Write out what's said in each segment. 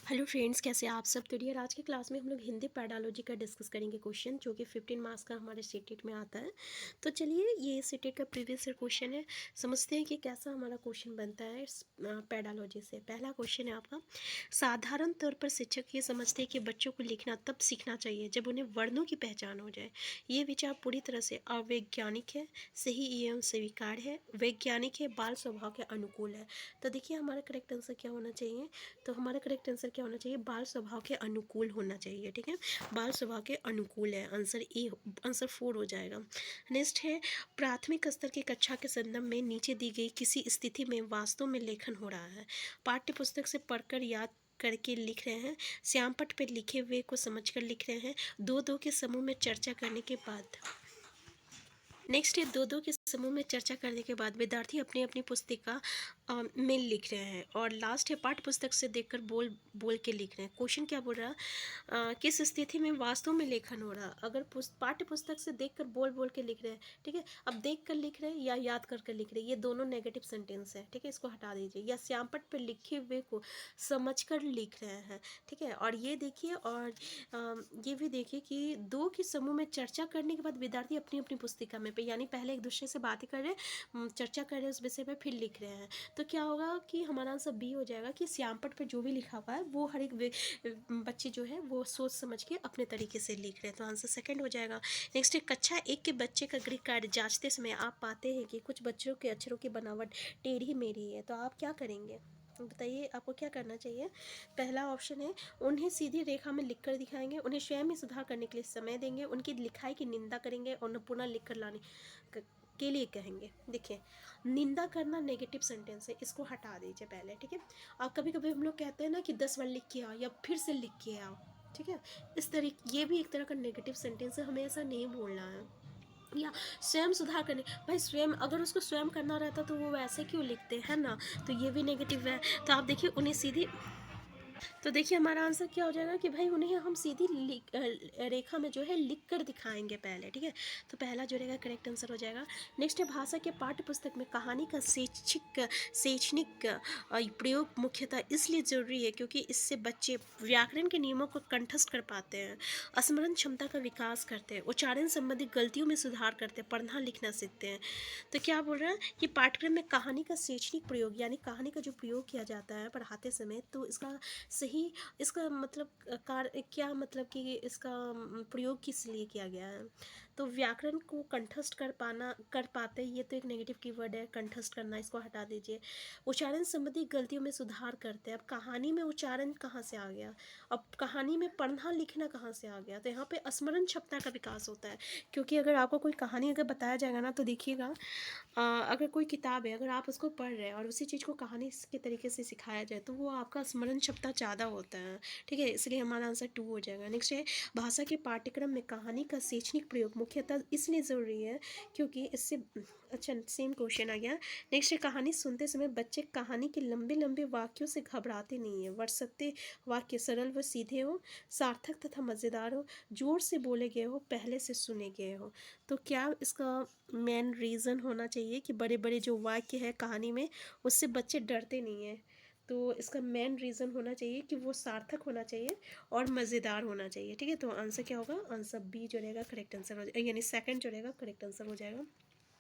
Hello friends, कैसे आप सब। तो डियर, आज की क्लास में हम लोग हिंदी पैडालॉजी का डिस्कस करेंगे क्वेश्चन, जो कि 15 मार्क्स का हमारे सीटेट में आता है। तो चलिए, ये सीटेट का प्रीवियस ईयर क्वेश्चन है, समझते हैं कि कैसा हमारा क्वेश्चन बनता है इस पैडालॉजी से। पहला क्वेश्चन है आपका, साधारण तौर पर शिक्षक ये समझते हैं कि बच्चों को लिखना तब सीखना चाहिए जब उन्हें वर्णों की पहचान हो जाए। ये विचार पूरी तरह से अवैज्ञानिक है, सही एवं स्वीकार है, वैज्ञानिक है, बाल स्वभाव के अनुकूल है। तो देखिए, हमारा करेक्ट आंसर क्या होना चाहिए। तो हमारा करेक्ट आंसर क्या होना चाहिए, बाल स्वभाव के अनुकूल होना चाहिए। ठीक है, बाल स्वभाव के अनुकूल है, आंसर ए, आंसर 4 हो जाएगा। नेक्स्ट है, प्राथमिक स्तर की कक्षा के संदर्भ में नीचे दी गई किसी स्थिति में वास्तव में लेखन हो रहा है, पाठ्य पुस्तक से पढ़कर याद करके लिख रहे हैं, श्यामपट्ट पे लिखे हुए को समझकर लिख रहे हैं, दो दो के समूह में चर्चा करने के बाद। नेक्स्ट है, दो दो के समूह में चर्चा करने के बाद विद्यार्थी अपनी अपनी पुस्तिका में लिख रहे हैं। और लास्ट है, पाठ्य पुस्तक से देखकर बोल बोल के लिख रहे हैं। क्वेश्चन क्या बोल रहा है, किस स्थिति में वास्तव में लेखन हो रहा है। अगर पाठ्य पुस्तक से देखकर बोल बोल के लिख रहे हैं, ठीक है। अब देख कर लिख रहे हैं या याद कर लिख रहे हैं, ये दोनों नेगेटिव सेंटेंस है, ठीक है, इसको हटा दीजिए। या श्यामपट्ट पर लिखे हुए को समझकर लिख रहे हैं, ठीक है। और ये देखिए, और ये भी देखिए कि दो के समूह में चर्चा करने के बाद विद्यार्थी अपनी अपनी पुस्तिका में, पे यानी पहले एक दूसरे से बातें कर रहे हैं, चर्चा कर रहे हैं उस विषय पे, फिर लिख रहे हैं। तो क्या होगा कि हमारा आंसर बी हो जाएगा कि श्यामपट्ट पे जो भी लिखा हुआ है वो हर एक बच्चे जो है वो सोच समझ के अपने तरीके से लिख रहे हैं। तो आंसर सेकंड हो जाएगा। नेक्स्ट है, कक्षा 1 के बच्चे का गृह कार्य जांचते समय आप पाते हैं कि कुछ बच्चों के अक्षरों की बनावट टेढ़ी मेढ़ी है, तो आप क्या करेंगे, बताइए आपको क्या करना चाहिए। पहला ऑप्शन है, उन्हें सीधी रेखा में लिखकर दिखाएंगे, उन्हें स्वयं ही सुधार करने के लिए समय देंगे, उनकी लिखाई की निंदा करेंगे और उन्हें पुनः लिखकर लाने के लिए कहेंगे। देखिए, निंदा करना नेगेटिव सेंटेंस है, इसको हटा दीजिए पहले, ठीक है। और कभी कभी हम लोग कहते हैं ना कि 10 बार लिख के आओ या फिर से लिख के आओ, ठीक है। इस तरीके, ये भी एक तरह का नेगेटिव सेंटेंस है, हमें ऐसा नहीं बोलना है। या स्वयं सुधार करने, भाई स्वयं, अगर उसको स्वयं करना रहता तो वो वैसे क्यों लिखते हैं ना। तो ये भी नेगेटिव है। तो आप देखिए, उन्हें सीधी, तो देखिए हमारा आंसर क्या हो जाएगा कि भाई उन्हें हम सीधी रेखा में जो है लिख कर दिखाएंगे पहले, ठीक है। तो पहला जो रहेगा करेक्ट आंसर हो जाएगा। नेक्स्ट है, भाषा के पाठ्य पुस्तक में कहानी का शैक्षणिक प्रयोग मुख्यतः इसलिए जरूरी है क्योंकि इससे बच्चे व्याकरण के नियमों को कंठस्थ कर पाते हैं, स्मरण क्षमता का विकास करते हैं, उच्चारण संबंधी गलतियों में सुधार करते हैं, पढ़ना लिखना सीखते हैं। तो क्या बोल रहा है कि पाठ्यक्रम में कहानी का शैक्षणिक प्रयोग, यानी कहानी का जो प्रयोग किया जाता है पढ़ाते समय, तो इसका सही, इसका मतलब कार्य क्या, मतलब कि इसका प्रयोग किस लिए किया गया है। तो व्याकरण को कंठस्थ कर पाते, ये तो एक नेगेटिव कीवर्ड है, कंठस्थ करना, इसको हटा दीजिए। उच्चारण संबंधी गलतियों में सुधार करते हैं। अब कहानी में उच्चारण कहाँ से आ गया, अब कहानी में पढ़ना लिखना कहाँ से आ गया। तो यहाँ पे स्मरण क्षमता का विकास होता है, क्योंकि अगर आपको कोई कहानी अगर बताया जाएगा ना, तो देखिएगा, अगर कोई किताब है, अगर आप उसको पढ़ रहे हैं और उसी चीज़ को कहानी के तरीके से सिखाया जाए तो वो आपका स्मरण क्षमता ज़्यादा होता है, ठीक है। इसलिए हमारा आंसर 2 हो जाएगा। नेक्स्ट है, भाषा के पाठ्यक्रम में कहानी का शैक्षणिक प्रयोग मुख्यतः इसलिए ज़रूरी है क्योंकि इससे, अच्छा सेम क्वेश्चन आ गया। नेक्स्ट है, कहानी सुनते समय बच्चे कहानी के लंबे लंबे वाक्यों से घबराते नहीं है, वर्षते वाक्य सरल व सीधे हो, सार्थक तथा मज़ेदार हो, जोर से बोले गए हो, पहले से सुने गए हो। तो क्या इसका मेन रीज़न होना चाहिए कि बड़े बड़े जो वाक्य है कहानी में, उससे बच्चे डरते नहीं हैं। तो इसका मेन रीज़न होना चाहिए कि वो सार्थक होना चाहिए और मज़ेदार होना चाहिए, ठीक है। तो आंसर क्या होगा, आंसर बी जो रहेगा करेक्ट आंसर हो जाएगा, यानी सेकंड जो रहेगा करेक्ट आंसर हो जाएगा।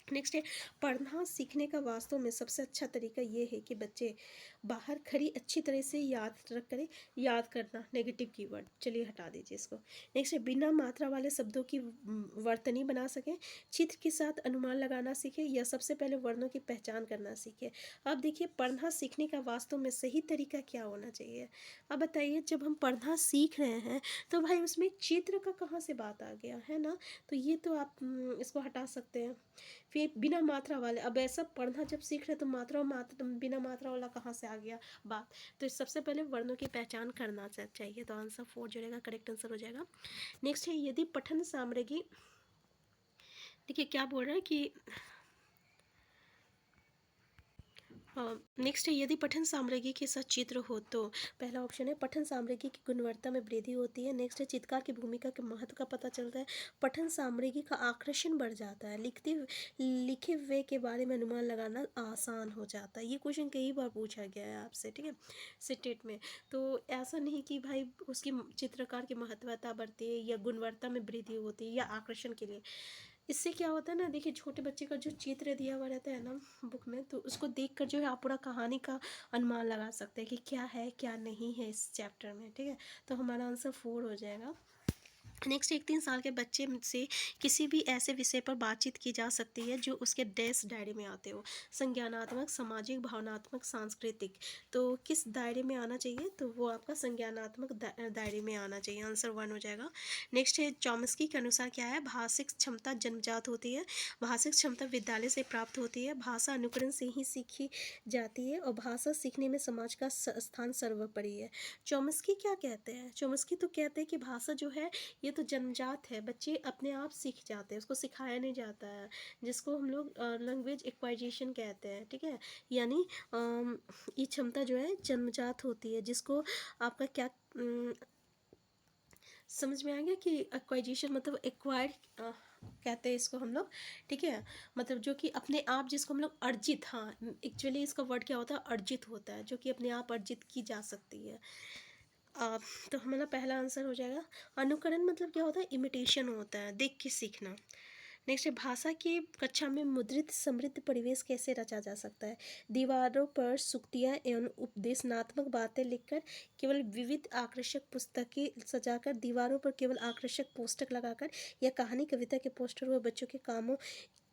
नेक्स्ट है, पढ़ना सीखने का वास्तव में सबसे अच्छा तरीका ये है कि बच्चे बाहर खड़ी अच्छी तरह से याद रख करें। याद करना नेगेटिव कीवर्ड, चलिए हटा दीजिए इसको। नेक्स्ट है, बिना मात्रा वाले शब्दों की वर्तनी बना सकें, चित्र के साथ अनुमान लगाना सीखें, या सबसे पहले वर्णों की पहचान करना सीखें। अब देखिए, पढ़ना सीखने का वास्तव में सही तरीका क्या होना चाहिए। अब बताइए, जब हम पढ़ना सीख रहे हैं तो भाई उसमें चित्र का कहाँ से बात आ गया है ना। तो ये तो आप इसको हटा सकते हैं। फिर बिना मात्रा वाले, अब ऐसा पढ़ना जब सीख रहे तो मात्रा बिना मात्रा वाला कहाँ से आ गया बात। तो सबसे पहले वर्णों की पहचान करना चाहिए। तो आंसर 4 जो रहेगा करेक्ट आंसर हो जाएगा। नेक्स्ट है, यदि पठन सामग्री, देखिए क्या बोल रहा है कि हाँ, नेक्स्ट है यदि पठन सामग्री के साथ चित्र हो तो पहला ऑप्शन है पठन सामग्री की गुणवत्ता में वृद्धि होती है। नेक्स्ट है चित्रकार की भूमिका के महत्व का पता चलता है। पठन सामग्री का आकर्षण बढ़ जाता है। लिखे हुए के बारे में अनुमान लगाना आसान हो जाता है। ये क्वेश्चन कई बार पूछा गया है आपसे, ठीक है, सिटेट में। तो ऐसा नहीं कि भाई उसकी चित्रकार की महत्वता बढ़ती है या गुणवत्ता में वृद्धि होती है या आकर्षण के लिए। इससे क्या होता है ना, देखिए छोटे बच्चे का जो चित्र दिया हुआ रहता है ना बुक में, तो उसको देखकर जो है आप पूरा कहानी का अनुमान लगा सकते हैं कि क्या है क्या नहीं है इस चैप्टर में, ठीक है। तो हमारा आंसर 4 हो जाएगा। नेक्स्ट, एक 3 साल के बच्चे से किसी भी ऐसे विषय पर बातचीत की जा सकती है जो उसके डेस्क डायरी में आते हो। संज्ञानात्मक, सामाजिक, भावनात्मक, सांस्कृतिक। तो किस दायरे में आना चाहिए, तो वो आपका संज्ञानात्मक दायरे में आना चाहिए। आंसर 1 हो जाएगा। नेक्स्ट है चॉम्स्की के अनुसार क्या है, भाषिक क्षमता जन्मजात होती है, भाषिक क्षमता विद्यालय से प्राप्त होती है, भाषा अनुकरण से ही सीखी जाती है और भाषा सीखने में समाज का स्थान सर्वोपरि है। चॉम्स्की क्या कहते हैं, चॉम्स्की तो कहते हैं कि भाषा जो है ये तो जन्मजात है, बच्चे अपने आप सीख जाते हैं, उसको सिखाया नहीं जाता है, जिसको हम लोग लैंग्वेज एक्वाइजेशन कहते हैं, ठीक है। यानी ये क्षमता जो है जन्मजात होती है, जिसको आपका क्या समझ में आ गया कि एक्वाइजेशन मतलब एक्वायर्ड कहते हैं इसको हम लोग, ठीक है। मतलब जो कि अपने आप, जिसको हम लोग अर्जित, हाँ एक्चुअली इसका वर्ड क्या होता है, अर्जित होता है, जो कि अपने आप अर्जित की जा सकती है। तो हमारा पहला आंसर हो जाएगा। अनुकरण मतलब क्या होता है, इमिटेशन होता है, देख के सीखना। नेक्स्ट है भाषा की कक्षा में मुद्रित समृद्ध परिवेश कैसे रचा जा सकता है। दीवारों पर सूक्तियाँ एवं उपदेशनात्मक बातें लिखकर, केवल विविध आकर्षक पुस्तकें सजाकर, दीवारों पर केवल आकर्षक पोस्टर लगाकर, या कहानी कविता के पोस्टर व बच्चों के कामों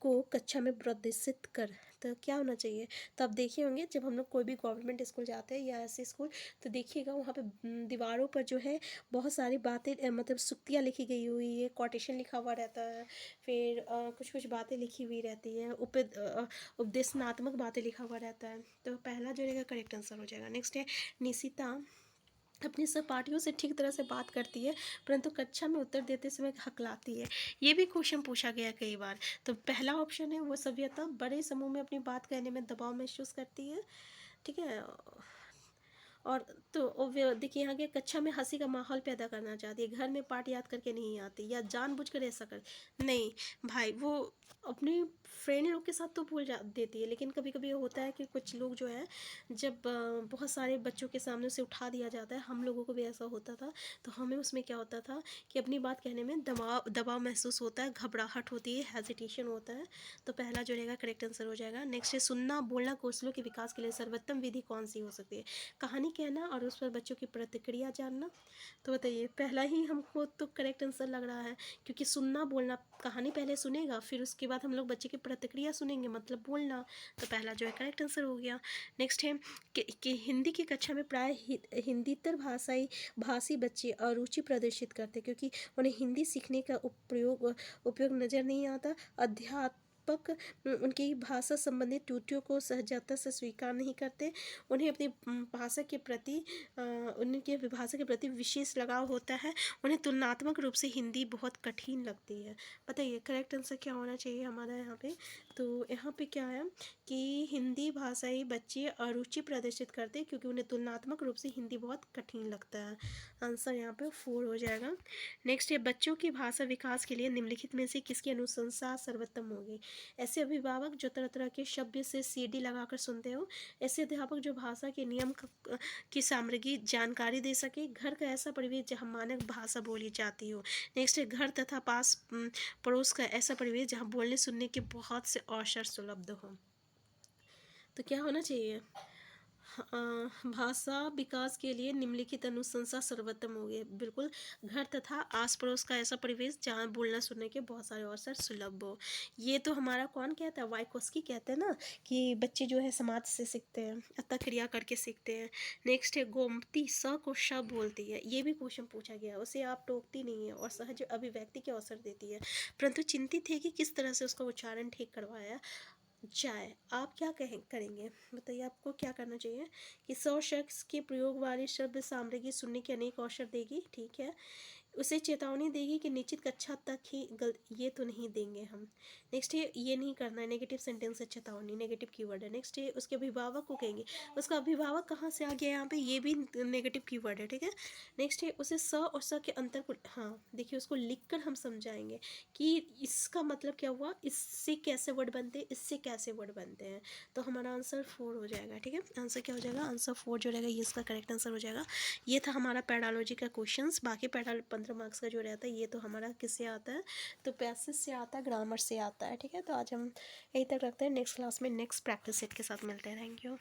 को कक्षा में प्रदर्शित कर। तो क्या होना चाहिए, तो आप देखे होंगे जब हम लोग कोई भी गवर्नमेंट स्कूल जाते हैं या ऐसे स्कूल, तो देखिएगा वहाँ पे दीवारों पर जो है बहुत सारी बातें मतलब सूक्तियाँ लिखी गई हुई है, कोटेशन लिखा हुआ रहता है, फिर कुछ कुछ बातें लिखी हुई रहती है, उपदेशनात्मक बातें लिखा हुआ रहता है। तो पहला जो रहेगा करेक्ट आंसर हो जाएगा। नेक्स्ट है निशिता अपनी सहपाठियों से ठीक तरह से बात करती है, परंतु कक्षा में उत्तर देते समय हकलाती है। ये भी क्वेश्चन पूछा गया कई बार। तो पहला ऑप्शन है वो सभ्यता, बड़े समूह में अपनी बात कहने में दबाव महसूस करती है, ठीक है। और तो देखिए यहाँ के कक्षा में हंसी का माहौल पैदा करना चाहती है, घर में पाठ याद करके नहीं आती, या जानबूझकर ऐसा कर, नहीं भाई, वो अपनी फ्रेंड लोग के साथ तो भूल जा देती है, लेकिन कभी कभी होता है कि कुछ लोग जो है जब बहुत सारे बच्चों के सामने उसे उठा दिया जाता है, हम लोगों को भी ऐसा होता था, तो हमें उसमें क्या होता था कि अपनी बात कहने में दबाव दबाव महसूस होता है, घबराहट होती है, हेजिटेशन होता है। तो पहला जो रहेगा करेक्ट आंसर हो जाएगा। नेक्स्ट है सुनना बोलना कौशलों के विकास के लिए सर्वोत्तम विधि कौन सी हो सकती है। कहानी कहना और उस पर बच्चों की प्रतिक्रिया जानना। तो बताइए, पहला ही हमको तो करेक्ट आंसर लग रहा है, क्योंकि सुनना बोलना, कहानी पहले सुनेगा फिर उसके बाद हम लोग बच्चे की प्रतिक्रिया सुनेंगे, मतलब बोलना। तो पहला जो है करेक्ट आंसर हो गया। नेक्स्ट है कि हिंदी की कक्षा में प्राय हिंदीतर भाषी बच्चे अरुचि प्रदर्शित करते, क्योंकि उन्हें हिंदी सीखने का उपयोग नज़र नहीं आता। अध्यात्मक उनकी भाषा संबंधित त्रुटियों को सहजता से स्वीकार नहीं करते। उन्हें अपनी भाषा के प्रति उनके भाषा के प्रति विशेष लगाव होता है। उन्हें तुलनात्मक रूप से हिंदी बहुत कठिन लगती है। बताइए करेक्ट आंसर क्या होना चाहिए हमारा यहाँ पे। तो यहाँ पे क्या है कि हिंदी भाषाई बच्चे अरुचि प्रदर्शित करते हैं, क्योंकि उन्हें तुलनात्मक रूप से हिंदी बहुत कठिन लगता है। आंसर यहाँ पे 4 हो जाएगा। नेक्स्ट है बच्चों की भाषा विकास के लिए निम्नलिखित में से किसकी अनुशंसा सर्वोत्तम होगी। ऐसे अभिभावक जो तरह तरह के शब्द से सीडी लगाकर सुनते हो, ऐसे अध्यापक जो भाषा के नियम की सामग्री जानकारी दे सके, घर का ऐसा परिवेश जहाँ मानक भाषा बोली जाती हो। नेक्स्ट है घर तथा पास पड़ोस का ऐसा परिवेश जहाँ बोलने सुनने के बहुत से अवसर सुलभ हो। तो क्या होना चाहिए, भाषा विकास के लिए निम्नलिखित अनुशंसा सर्वोत्तम होगी। बिल्कुल, घर तथा आस पड़ोस का ऐसा परिवेश जहाँ बोलना सुनने के बहुत सारे अवसर सुलभ हो। ये तो हमारा कौन कहता है, वाइकोस्की कहते हैं ना, कि बच्चे जो है समाज से सीखते हैं, अतः क्रिया करके सीखते हैं। नेक्स्ट है गोमती स को श बोलती है, ये भी क्वेश्चन पूछा गया, उसे आप टोकती नहीं है और सहज अभिव्यक्ति के अवसर देती है, परंतु चिंतित है कि किस तरह से उसका उच्चारण ठीक करवाया जाए। आप क्या करेंगे, बताइए आपको क्या करना चाहिए कि 100 शख्स के प्रयोग वाले शब्द सामग्री सुनने के अनेक अवसर देगी, ठीक है। उसे चेतावनी देगी कि निश्चित कक्षा तक ही ये तो नहीं देंगे हम। नेक्स्ट है ये नहीं करना है, नेगेटिव सेंटेंस है, चेतावनी नेगेटिव कीवर्ड है। नेक्स्ट है उसके अभिभावक को कहेंगे, उसका अभिभावक कहाँ से आ गया यहाँ पे, ये भी नेगेटिव कीवर्ड है, ठीक है। नेक्स्ट है उसे स और स के अंतर को, हाँ देखिए उसको लिखकर हम समझाएंगे कि इसका मतलब क्या हुआ, इससे कैसे वर्ड बनते हैं, इससे कैसे वर्ड बनते हैं। तो हमारा आंसर 4 हो जाएगा, ठीक है। आंसर क्या हो जाएगा, आंसर 4 जो रहेगा ये इसका करेक्ट आंसर हो जाएगा। ये था हमारा पैडालॉजी का क्वेश्चंस। बाकी 15 मार्क्स का जो रहता है ये तो हमारा किससे आता है, तो पैसेज से आता है, ग्रामर से आता है, ठीक है। तो आज हम यहीं तक रखते हैं, नेक्स्ट क्लास में नेक्स्ट प्रैक्टिस सेट के साथ मिलते हैं। Thank you.